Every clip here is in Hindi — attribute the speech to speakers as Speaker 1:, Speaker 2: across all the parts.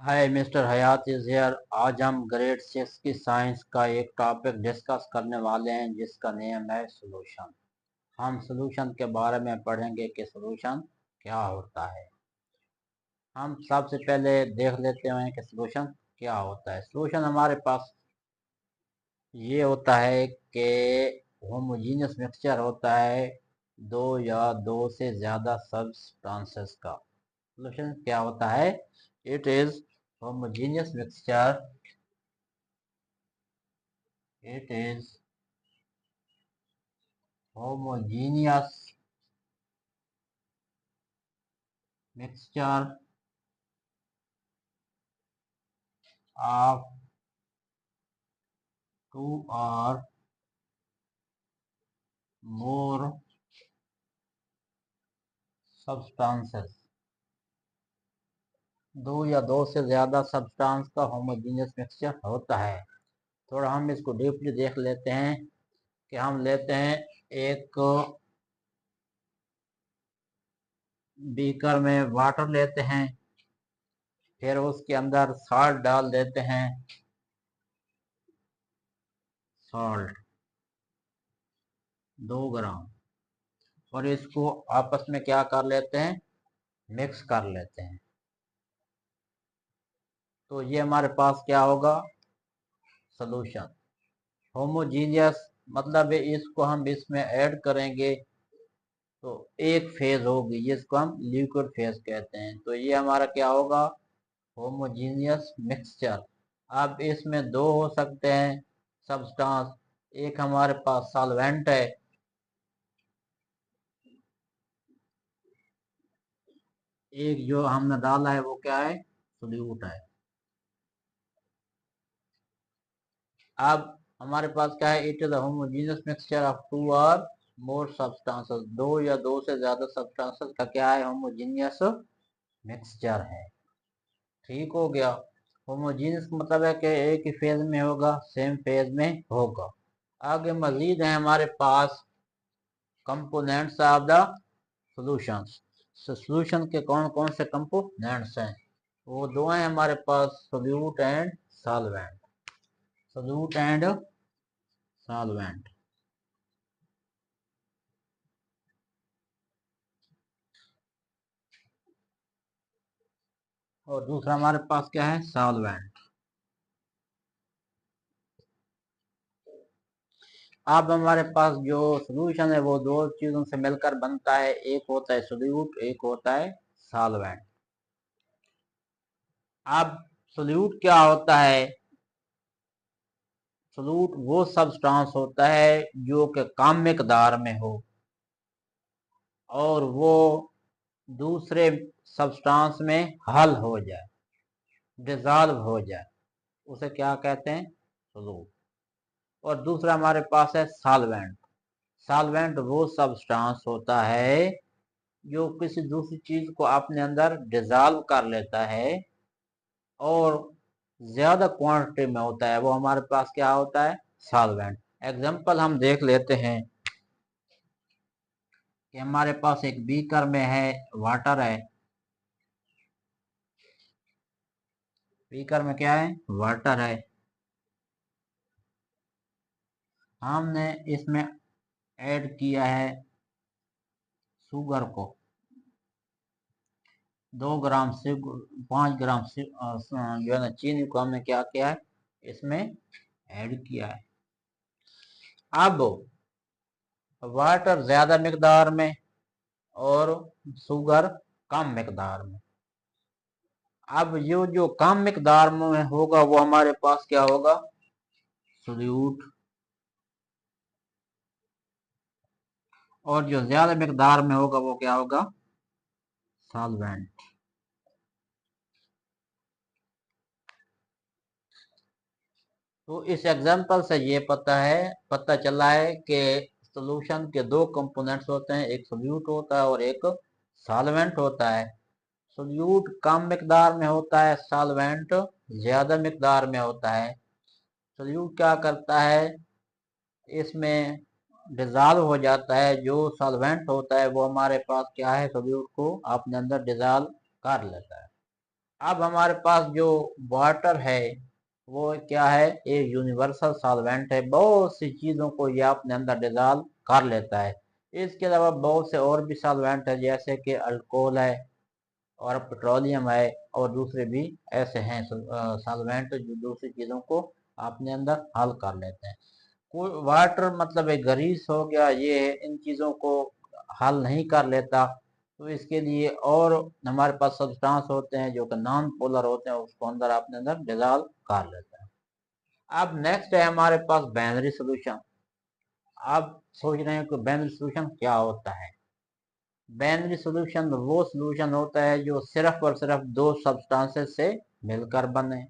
Speaker 1: Hi mister Hayat is here. आज हम ग्रेड 6 की साइंस का एक टॉपिक डिस्कस करने वाले हैं जिसका नेम है सोल्यूशन। हम सोल्यूशन के बारे में पढ़ेंगे कि सोल्यूशन क्या होता है। हम सबसे पहले देख लेते हैं कि सोल्यूशन क्या होता है। सोल्यूशन हमारे पास ये होता है कि होमोजीनियस मिक्सचर होता है दो या दो से ज़्यादा सब्सटेंसेस का। सोल्यूशन क्या होता है? It is homogeneous mixture. It is homogeneous mixture of two or more substances। दो या दो से ज्यादा सब्सटेंस का होमोजीनियस मिक्सचर होता है। थोड़ा हम इसको डीपली देख लेते हैं कि हम लेते हैं एक बीकर में वाटर लेते हैं, फिर उसके अंदर सॉल्ट डाल देते हैं, सॉल्ट 2 ग्राम, और इसको आपस में क्या कर लेते हैं, मिक्स कर लेते हैं। तो ये हमारे पास क्या होगा, सोल्यूशन। होमोजीनियस मतलब इसको हम इसमें ऐड करेंगे तो एक फेज होगी जिसको हम लिक्विड फेज कहते हैं। तो ये हमारा क्या होगा, होमोजीनियस मिक्सचर। अब इसमें दो हो सकते हैं सब्सटेंस। एक हमारे पास सॉल्वेंट है, एक जो हमने डाला है वो क्या है, सोल्यूट है। अब हमारे पास क्या है, it is homogeneous mixture of two और मोर सब्सटेंसेस। दो या दो से ज्यादा सब्सटेंसेस का क्या है, होमोजेनियस मिक्सचर है। ठीक हो गया। होमोजेनियस मतलब है कि एक ही फेज में होगा, सेम फेज में होगा। आगे मजीद है हमारे पास components of the solution. Solution के कौन कौन से कंपोनेंट्स हैं, वो दो हैं हमारे पास, solute and solvent. Solute and solvent. और दूसरा हमारे पास क्या है, सॉल्वेंट। अब हमारे पास जो सॉल्यूशन है वो दो चीजों से मिलकर बनता है, एक होता है सोल्यूट, एक होता है सॉल्वेंट। अब सोल्यूट क्या होता है, सोल्यूट वो सब्सटेंस होता है जो कि कम मिकदार में हो और वो दूसरे सब्सटेंस में हल हो जाए, डिजॉल्व हो जाए, उसे क्या कहते हैं, सोल्यूट। और दूसरा हमारे पास है सॉल्वेंट। सॉल्वेंट वो सब्सटेंस होता है जो किसी दूसरी चीज को अपने अंदर डिजॉल्व कर लेता है और ज्यादा क्वांटिटी में होता है, वो हमारे पास क्या होता है, सॉल्वेंट। एग्जांपल हम देख लेते हैं कि हमारे पास एक बीकर में है वाटर है, बीकर में क्या है, वाटर है। हमने इसमें ऐड किया है शुगर को, 2 ग्राम से 5 ग्राम से जो है ना चीनी को हमने क्या किया है, इसमें ऐड किया है। अब वाटर ज्यादा मिकदार में और शुगर कम मिकदार में। अब जो कम मिकदार में होगा वो हमारे पास क्या होगा, सोल्यूट। और जो ज्यादा मिकदार में होगा वो क्या होगा, सॉल्वेंट। तो इस एग्जांपल से ये पता चला है कि सॉल्यूशन के दो कंपोनेंट्स होते हैं, एक सोल्यूट होता है और एक सॉल्वेंट होता है। सोल्यूट कम मिकदार में होता है, सॉल्वेंट ज्यादा मिकदार में होता है। सोल्यूट क्या करता है, इसमें डिजॉल्व हो जाता है। जो सॉल्वेंट होता है वो हमारे पास क्या है, सोल्यूट को अपने अंदर डिजॉल्व कर लेता है। अब हमारे पास जो वाटर है वो क्या है, एक यूनिवर्सल सॉल्वेंट है, बहुत सी चीजों को ये अपने अंदर डिजॉल्व कर लेता है। इसके अलावा बहुत से और भी सॉल्वेंट है, जैसे कि अल्कोहल है और पेट्रोलियम है और दूसरे भी ऐसे हैं सॉल्वेंट जो दूसरी चीजों को अपने अंदर हल कर लेते हैं। कोई वाटर मतलब एक ग्रीस हो गया, ये इन चीजों को हल नहीं कर लेता, तो इसके लिए और हमारे पास सब्सटेंस होते हैं जो कि नॉन पोलर होते हैं, उसको अंदर अपने अंदर डिजॉल्व कर लेता है। अब नेक्स्ट है हमारे पास बाइनरी सॉल्यूशन। आप सोच रहे हैं कि बाइनरी सॉल्यूशन क्या होता है। बाइनरी सॉल्यूशन वो सॉल्यूशन होता है जो सिर्फ और सिर्फ दो सब्सटेंसेस से मिलकर बने,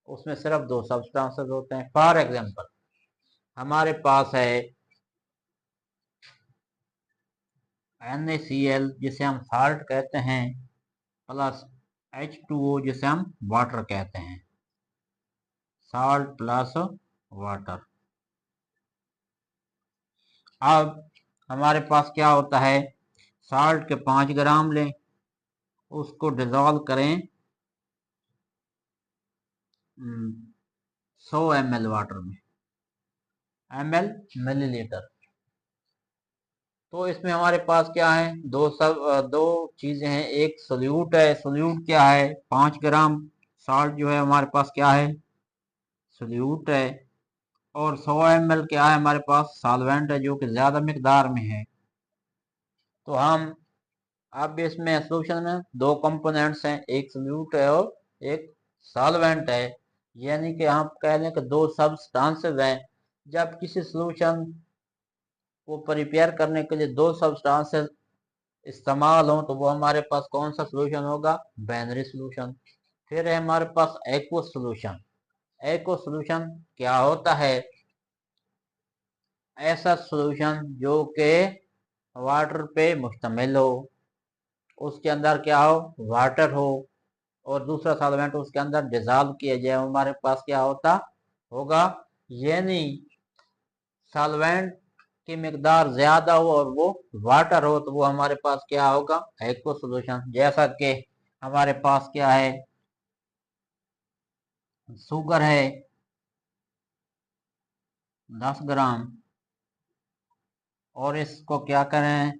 Speaker 1: उसमें सिर्फ दो सब्सटेंसेस होते हैं। फॉर एग्जांपल हमारे पास है NaCl जिसे हम साल्ट कहते हैं, प्लस H2O जिसे हम वाटर कहते हैं, साल्ट प्लस वाटर। अब हमारे पास क्या होता है, साल्ट के 5 ग्राम लें, उसको डिजोल्व करें 100 ml वाटर में, ml मिलीलीटर। तो इसमें हमारे पास क्या है, दो चीजें हैं, एक सोल्यूट है। सोल्यूट क्या है, 5 ग्राम साल्ट जो है हमारे पास क्या है, सोल्यूट है। और 100 ml क्या है हमारे पास, सॉल्वेंट है जो कि ज्यादा मिकदार में है। तो हम अब इसमें सोल्यूशन में दो कंपोनेंट्स हैं, एक सोल्यूट है और एक सॉल्वेंट है, यानी कि हम कह लें कि दो सब्सटेंसेस हैं। जब किसी सोल्यूशन को प्रिपेयर करने के लिए दो सब्सटेंसेस इस्तेमाल हो तो वो हमारे पास कौन सा सोल्यूशन होगा, बाइनरी सोल्यूशन। फिर है हमारे पास एक्वस सोल्यूशन। एक्वस सोल्यूशन क्या होता है, ऐसा सोल्यूशन जो कि वाटर पे मुश्तमिल हो, उसके अंदर क्या हो, वाटर हो और दूसरा सॉल्वेंट उसके अंदर डिजॉल्व किया जाए, हमारे पास क्या होता होगा, यानी सॉल्वेंट की मिकदार ज्यादा हो और वो वाटर हो तो वो हमारे पास क्या होगा, एक्वस सोल्यूशन। जैसा कि हमारे पास क्या है, शुगर है 10 ग्राम और इसको क्या करें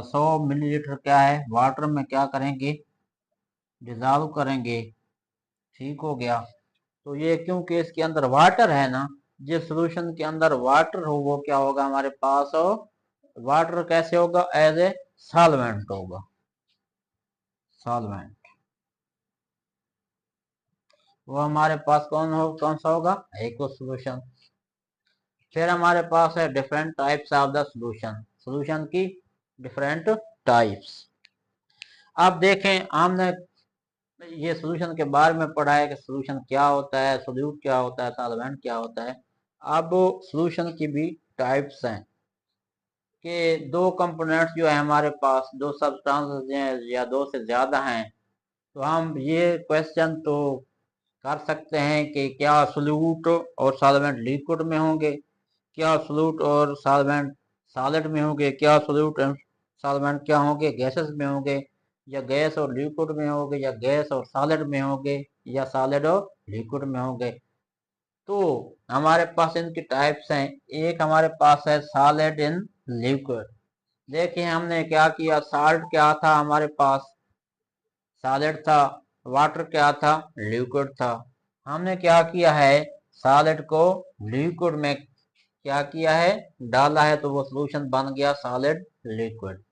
Speaker 1: 100 मिलीलीटर क्या है वाटर में क्या करेंगे, डिजॉल्व करेंगे, ठीक हो गया। तो ये क्योंकि इसके अंदर वाटर है ना, जिस सोल्यूशन के अंदर वाटर हो वो क्या होगा हमारे पास हो, वाटर कैसे होगा, एज ए सॉल्वेंट होगा, सॉल्वेंट। वो हमारे पास कौन सा होगा, एक्वस सोल्यूशन। फिर हमारे पास है different types of the solution, solution की डिफरेंट टाइप्स। अब देखें हमने ये सोल्यूशन के बारे में पढ़ा है कि सोल्यूशन क्या होता है, सोल्यूट क्या होता है, सॉल्वेंट क्या होता है। अब सोल्यूशन की भी टाइप्स हैं कि दो कंपोनेंट्स जो है हमारे पास, दो सब्सटेंसेस हैं या दो से ज्यादा हैं, तो हम ये क्वेश्चन तो कर सकते हैं कि क्या सोल्यूट और सॉल्वेंट लिक्विड में होंगे, क्या सोल्यूट और सॉल्वेंट सॉलिड में होंगे, क्या सोल्यूट और सॉल्वेंट क्या होंगे, गैसेस में होंगे, या गैस और लिक्विड में होंगे, या गैस और सॉलिड में होंगे, या सॉलिड और लिक्विड में होंगे। तो हमारे पास इनकी टाइप्स हैं। एक हमारे पास है सॉलिड इन लिक्विड। देखिए हमने क्या किया, साल्ट क्या था हमारे पास, सॉलिड था, वाटर क्या था, लिक्विड था। हमने क्या किया है, सॉलिड को लिक्विड में क्या किया है, डाला है, तो वो सोल्यूशन बन गया सॉलिड लिक्विड।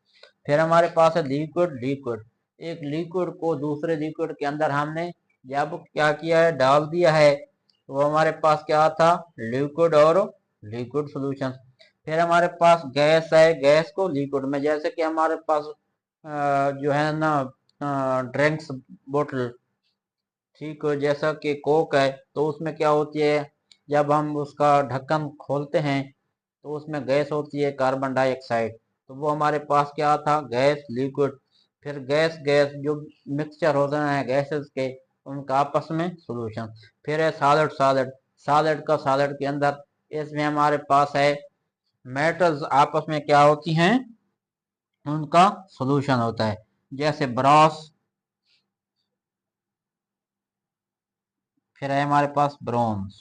Speaker 1: फिर हमारे पास है लिक्विड लिक्विड। एक लिक्विड को दूसरे लिक्विड के अंदर हमने जब क्या किया है, डाल दिया है, तो वो हमारे पास क्या था, लिक्विड और लिक्विड सोल्यूशन। फिर हमारे पास गैस है, गैस को लिक्विड में, जैसे कि हमारे पास जो है ना ड्रिंक्स बोतल, ठीक है, जैसा कि कोक है, तो उसमें क्या होती है, जब हम उसका ढक्कन खोलते हैं तो उसमें गैस होती है कार्बन डाइऑक्साइड, तो वो हमारे पास क्या था, गैस लिक्विड। फिर गैस गैस जो मिक्सचर होते हैं गैसेस के, उनका आपस में सॉल्यूशन। फिर है सॉलिड सॉलिड, सॉलिड का सॉलिड के अंदर, इसमें हमारे पास है मेटल्स आपस में क्या होती हैं, उनका सॉल्यूशन होता है। जैसे ब्रॉस, फिर है हमारे पास ब्रोंज।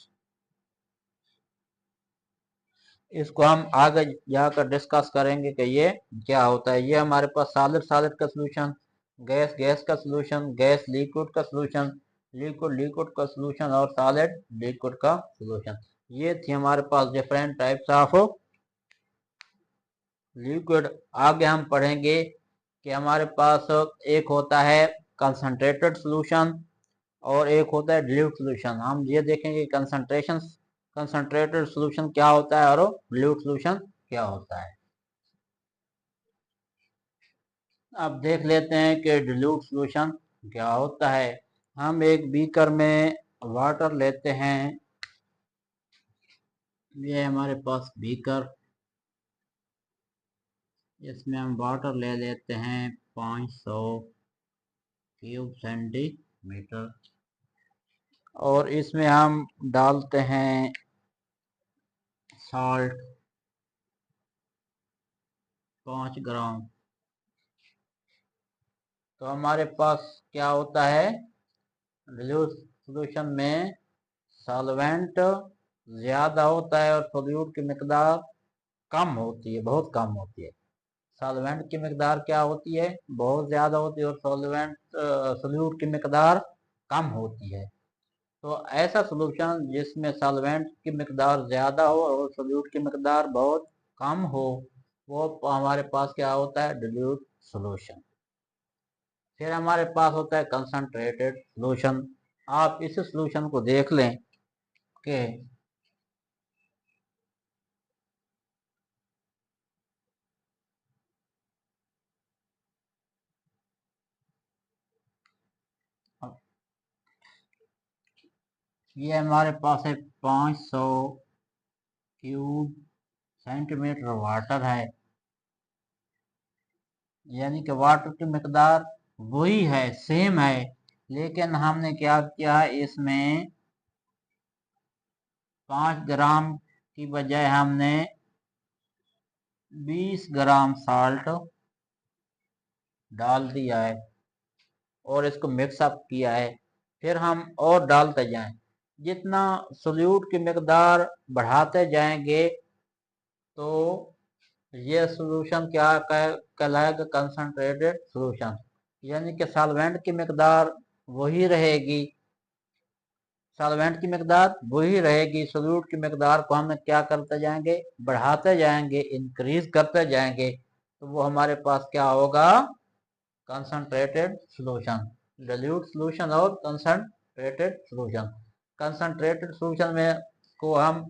Speaker 1: इसको हम आगे जाकर डिस्कस करेंगे कि ये क्या होता है। ये हमारे पास सॉलिड सॉलिड का सोल्यूशन, गैस गैस का सोल्यूशन, गैस लिक्विड का सोल्यूशन, लिक्विड लिक्विड का सोल्यूशन और सॉलिड लिक्विड का सोल्यूशन। ये थी हमारे पास डिफरेंट टाइप्स ऑफ लिक्विड। आगे हम पढ़ेंगे कि हमारे पास एक होता है कंसंट्रेटेड सोल्यूशन और एक होता है डिल्यूट सोल्यूशन। हम ये देखेंगे कंसंट्रेटेड सोल्यूशन क्या होता है और डिल्यूट सोल्यूशन क्या होता है। अब देख लेते हैं कि डिल्यूट सोल्यूशन क्या होता है। हम एक बीकर में वाटर लेते हैं। ये हमारे पास बीकर, इसमें हम वाटर ले लेते हैं 500 क्यूब सेंटीमीटर और इसमें हम डालते हैं साल्ट 5 ग्राम। तो हमारे पास क्या होता है, डिल्यूट सॉल्यूशन में सॉल्वेंट ज्यादा होता है और सोल्यूट की मिकदार कम होती है, बहुत कम होती है। सॉल्वेंट की मिकदार क्या होती है, बहुत ज्यादा होती है और सोल्यूट की मिकदार कम होती है। तो ऐसा सोल्यूशन जिसमें सॉल्वेंट की मिकदार ज्यादा हो और सोल्यूट की मिकदार बहुत कम हो, वो हमारे पास क्या होता है, डिल्यूट सोल्यूशन। फिर हमारे पास होता है कंसंट्रेटेड सोल्यूशन। आप इस सोल्यूशन को देख लें कि ये हमारे पास है 500 क्यूब सेंटीमीटर वाटर है, यानी कि वाटर की मिकदार वही है, सेम है, लेकिन हमने क्या किया है, इसमें 5 ग्राम की बजाय हमने 20 ग्राम साल्ट डाल दिया है और इसको मिक्सअप किया है। फिर हम और डालते जाएं, जितना सोल्यूट की मिकदार बढ़ाते जाएंगे तो ये सॉल्यूशन क्या कहलाएगा, कंसंट्रेटेड सॉल्यूशन। यानी कि सॉल्वेंट की मिकदार वही रहेगी, सॉल्वेंट की मिकदार वही रहेगी, सोल्यूट की मिकदार को हम क्या करते जाएंगे, बढ़ाते जाएंगे, इंक्रीज करते जाएंगे, तो वो हमारे पास क्या होगा, कंसंट्रेटेड सॉल्यूशन। डिल्यूट सॉल्यूशन और कंसंट्रेटेड सॉल्यूशन। कंसंट्रेटेड सॉल्यूशन में को हम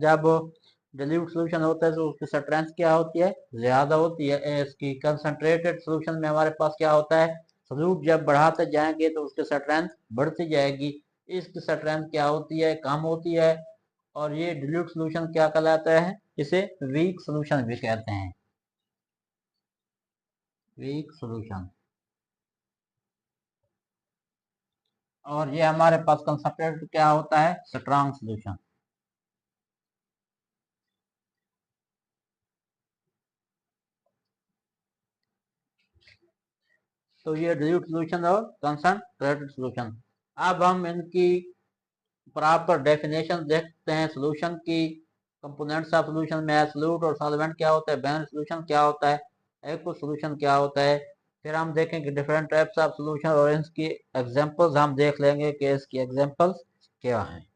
Speaker 1: जब डिल्यूट सॉल्यूशन होता है तो उसकी स्ट्रेंथ क्या होती है, ज्यादा होती है। इसकी कंसंट्रेटेड सॉल्यूशन में हमारे पास क्या होता है, सोल्यूट जब बढ़ाते जाएंगे तो उसकी स्ट्रेंथ बढ़ती जाएगी, इसकी स्ट्रेंथ क्या होती है, कम होती है। और ये डिल्यूट सॉल्यूशन क्या कहलाता है, इसे वीक सॉल्यूशन भी कहते हैं, वीक सॉल्यूशन। और ये हमारे पास कंसंट्रेटेड क्या होता है, स्ट्रॉन्ग सॉल्यूशन। तो ये डिल्यूट सॉल्यूशन और कंसंट्रेटेड सॉल्यूशन। अब हम इनकी प्रॉपर डेफिनेशन देखते हैं सॉल्यूशन की। कंपोनेंट्स ऑफ सॉल्यूशन में एब्सोल्यूट और सॉल्वेंट क्या होता है, बैलेंस सॉल्यूशन क्या होता है, एक्व सॉल्यूशन क्या होता है। फिर हम देखेंगे डिफरेंट टाइप्स ऑफ सॉल्यूशन और इसकी एग्जांपल्स हम देख लेंगे कि इसकी एग्जांपल्स क्या हैं।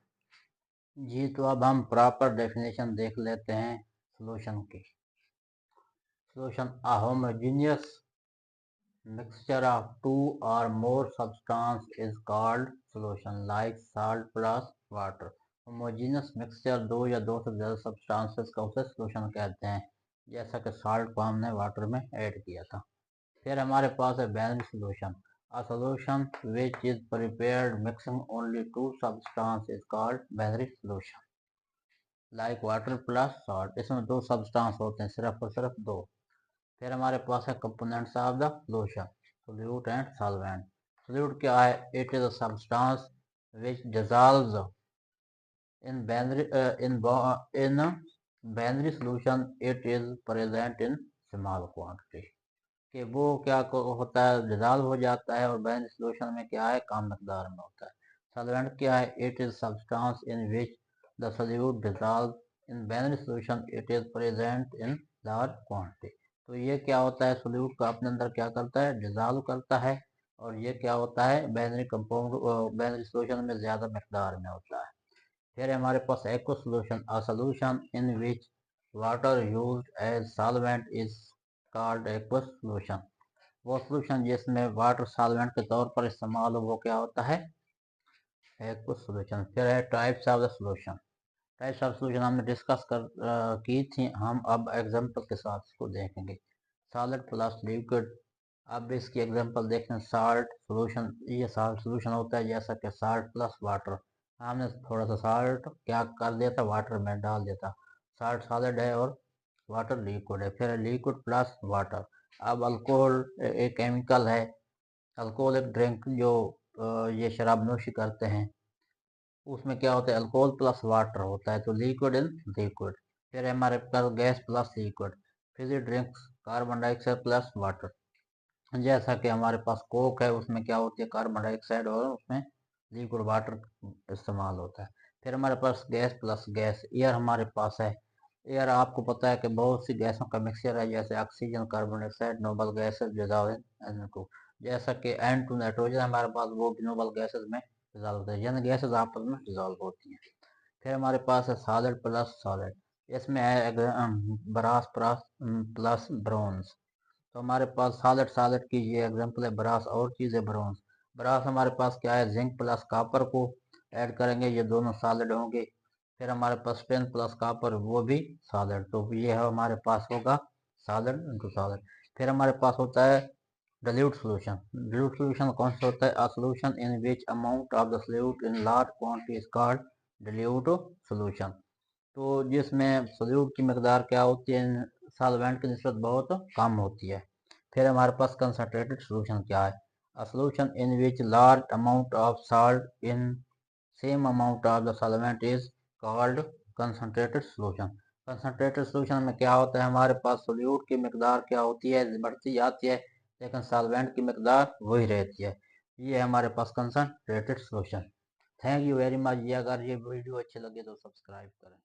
Speaker 1: जी, तो अब हम प्रॉपर डेफिनेशन देख लेते हैं सॉल्यूशन की। Solution a homogeneous mixture of two or more substance is called solution, like salt plus water। homogeneous mixture दो या दो से ज्यादा substances का उसे solution कहते हैं, जैसा कि salt को हमने water में ऐड किया था। फिर हमारे पास है binary solution। a solution which is prepared mixing only two substances is called binary solution, like water plus salt। इसमें दो substance होते हैं, सिर्फ और सिर्फ दो। फिर हमारे पास है components of the solution, solute and solvent. Solute क्या है, it is a substance which dissolves in binary solution, it is present in small quantity. कि वो क्या होता है, डिजॉल्व हो जाता है, और बाइनरी सॉल्यूशन में क्या है, कम मकदार में होता है। सॉल्वेंट क्या है, it is substance in which the solute dissolve, in binary solution it is present in large quantity. तो ये क्या होता है, सोल्यूट को अपने अंदर क्या करता है, डिजॉल्व करता है, और ये क्या होता है, बाइनरी कंपाउंड बाइनरी सॉल्यूशन में ज़्यादा मकदार में होता है। फिर हमारे पास aqueous solution, a solution in which water used as solvent is called aqueous solution. वो सॉल्यूशन जिसमें वाटर सॉल्वेंट के तौर पर इस्तेमाल हो, वो क्या होता है, एक्व सॉल्यूशन। फिर है types of the solution. Types of solution हमने डिस्कस की थी, हम अब एग्जांपल के साथ इसको देखेंगे। सॉलिड प्लस लिक्विड, अब इसकी एग्जांपल देखें। साल्ट सॉल्यूशन, ये साल्ट सॉल्यूशन होता है, जैसा कि साल्ट प्लस वाटर, हमने थोड़ा सा साल्ट क्या कर दिया था, वाटर में डाल दिया था। साल्ट सॉलिड है और वाटर लिक्विड है। फिर लिक्विड प्लस वाटर। अब अल्कोहल एक केमिकल है, अल्कोहलिक ड्रिंक जो ये शराब नोशी करते हैं, उसमें क्या होता है, अल्कोहल प्लस वाटर होता है, तो लिक्विड इन लिक्विड। फिर हमारे पास gas plus liquid, fizzy drinks, carbon dioxide plus water. जैसा कि हमारे पास कोक है, उसमें क्या होती है, कार्बन डाइऑक्साइड, और उसमें लिक्विड वाटर इस्तेमाल होता है। फिर हमारे पास गैस प्लस गैस, एयर हमारे पास है। एयर आपको पता है कि बहुत सी गैसों का मिक्सचर है, जैसे oxygen, carbon dioxide, noble gases, dissolve को। जैसा कि N2 नाइट्रोजन हमारे पास, वो भी नोबल गैसेस में डिजॉल्व होता है, यानी गैसेस आपस में डिजॉल्व होती हैं। फिर हमारे पास है सॉलिड प्लस सॉलिड, इसमें है ब्रास प्लस ब्रोंज। तो हमारे पास सॉलिड सॉलिड की ये एग्जांपल है ब्रास, और चीज़ है ब्रोंज। ब्रास हमारे पास क्या है, जिंक प्लस कॉपर को ऐड करेंगे, ये दोनों सॉलिड होंगे। फिर हमारे पास टिन प्लस कॉपर, वो भी सॉलिड, तो ये है हमारे पास होगा सॉलिड इनटू सॉलिड। फिर हमारे पास होता है dilute solution। dilute solution कौन सा होता है, a solution in which amount of the solute in large quantity is called dilute solution। तो जिसमें सोल्यूट की मकदार क्या होती है, सॉल्वेंट की निस्बत बहुत कम होती है। फिर हमारे पास कंसनट्रेटेड सोल्यूशन क्या है, a solution in which large amount of salt in same amount of the solvent is called concentrated solution. Concentrated solution में क्या होता है, हमारे पास सोल्यूट की मकदार क्या होती है, बढ़ती जाती है, लेकिन सॉल्वेंट की मकदार वही रहती है। ये हमारे पास concentrated solution. Thank you very much. ये अगर ये वीडियो अच्छी लगे तो सब्सक्राइब करें।